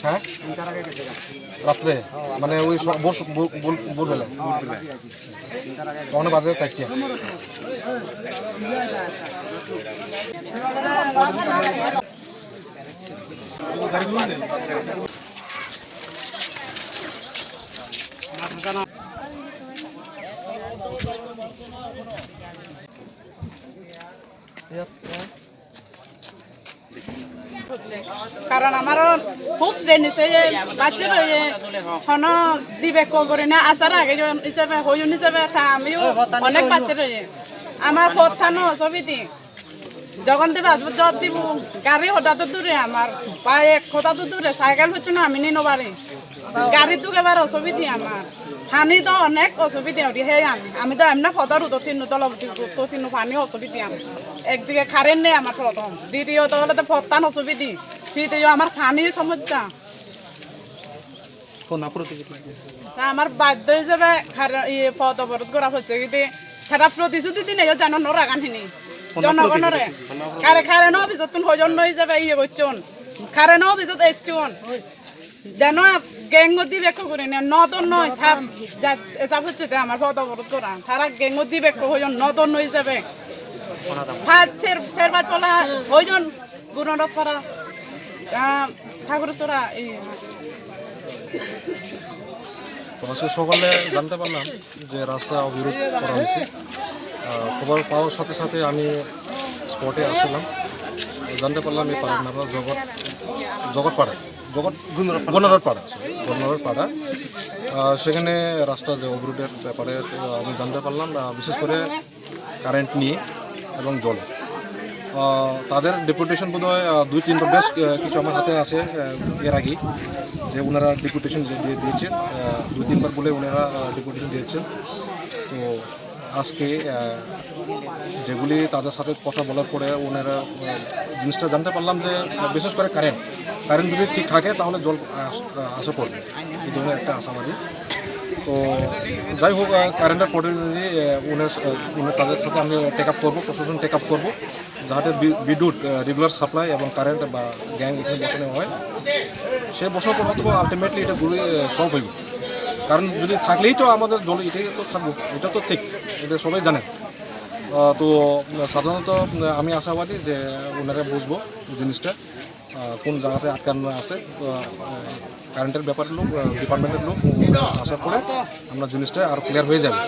হ্যাঁ রাত্রে মানে ওই ভোরবেলা তখন বাজে 4টা। কারণ আমারও খুব ট্রেন এসে বাচ্চা ছন দিবে করে না আসার আগে হিসাবে হইন হিসাবে আমিও অনেক বাচ্চা রয়েছে আমার পথানো ছবিটি যখন দিবে আসবো জ্বর দিব গাড়ি হঠাৎ দূরে আমার প্রায় 1 কথা তো দূরে সাইকেল হচ্ছে না আমি নিনো পারি গাড়ি তো এবার অসুবিধি আমার পানি তো অনেক অসুবিধা হে আমি তো এমনি ফদর তো তিন তল তো তিন পানি অসুবিধা আমি একদিকে কারেন্ট নেই আমার প্রথম দ্বিতীয়ত হলে তো ফতান অসুবিধি তৃতীয় আমার পানির সমস্যা আমার বাধ্য হিসেবে পথ অবরোধ করা হচ্ছে কিন্তু সেটা প্রতিশ্রুতি দিনে জানো নরাগানখিনি জনগণরে কারেন্ট অফিসত হজন হিসেবে করছন কারেন্ট অফিসত এসছন যেন গ্যাঙ্গ দিয়ে ব্যাখ্যা করি না নতুন নয় এটা হচ্ছে আমার পথ অবরোধ করা তারা গ্যাঙ্গ দিয়ে ব্যাখ্যা হজন নতুন হিসেবে শেরবাদ পলা হইজন গুণরথ পাড়া ঠাকুরসরা এই আজকে সকালে জানতে পারলাম যে রাস্তা অবরোধ করা হয়েছে। খবর পাওয়ার সাথে সাথে আমি স্পটে আসলাম, জানতে পারলাম এই পাড়ার নাম জগৎপাড়া গণরপাড়া। সেখানে রাস্তা যে অবরোধের ব্যাপারে আমি জানতে পারলাম বিশেষ করে কারেন্ট নিয়ে এবং জল। তাদের ডেপুটেশন বোধ হয় 2-3বার বেশ কিছু আমার হাতে আছে এর আগে যে ওনারা ডেপুটেশন দিয়েছেন 2-3বার বলে ওনারা ডেপুটেশন দিয়েছেন। তো আজকে যেগুলি তাদের সাথে কথা বলার পরে ওনারা জিনিসটা জানতে পারলাম যে বিশেষ করে কারেন্ট যদি ঠিক থাকে তাহলে জল আসা পড়বে, এই ধরনের একটা আশাবাদী। তো যাই হোক কারেন্টের প্রতিনিধি উনি তাদের সাথে আমি টেক আপ করবো, প্রশাসন টেক আপ করবো যাতে বিদ্যুৎ রেগুলার সাপ্লাই এবং কারেন্ট বা গ্যাং এখানে বসানো হয়। সে বসার পর হয়তো আলটিমেটলি এটা ঘুরে সলভ হইব, কারণ যদি থাকলেই তো আমাদের জল এটাই তো থাকবো, এটা তো ঠিক, এটা সবাই জানেন। তো সাধারণত আমি আশাবাদী যে ওনারা বুঝবো জিনিসটা কোন জায়গাতে আটকানো আছে। কারেন্টের ব্যাপারের লোক ডিপার্টমেন্টের লোক আসার পরে আমরা জিনিসটা আরও ক্লিয়ার হয়ে যাবে।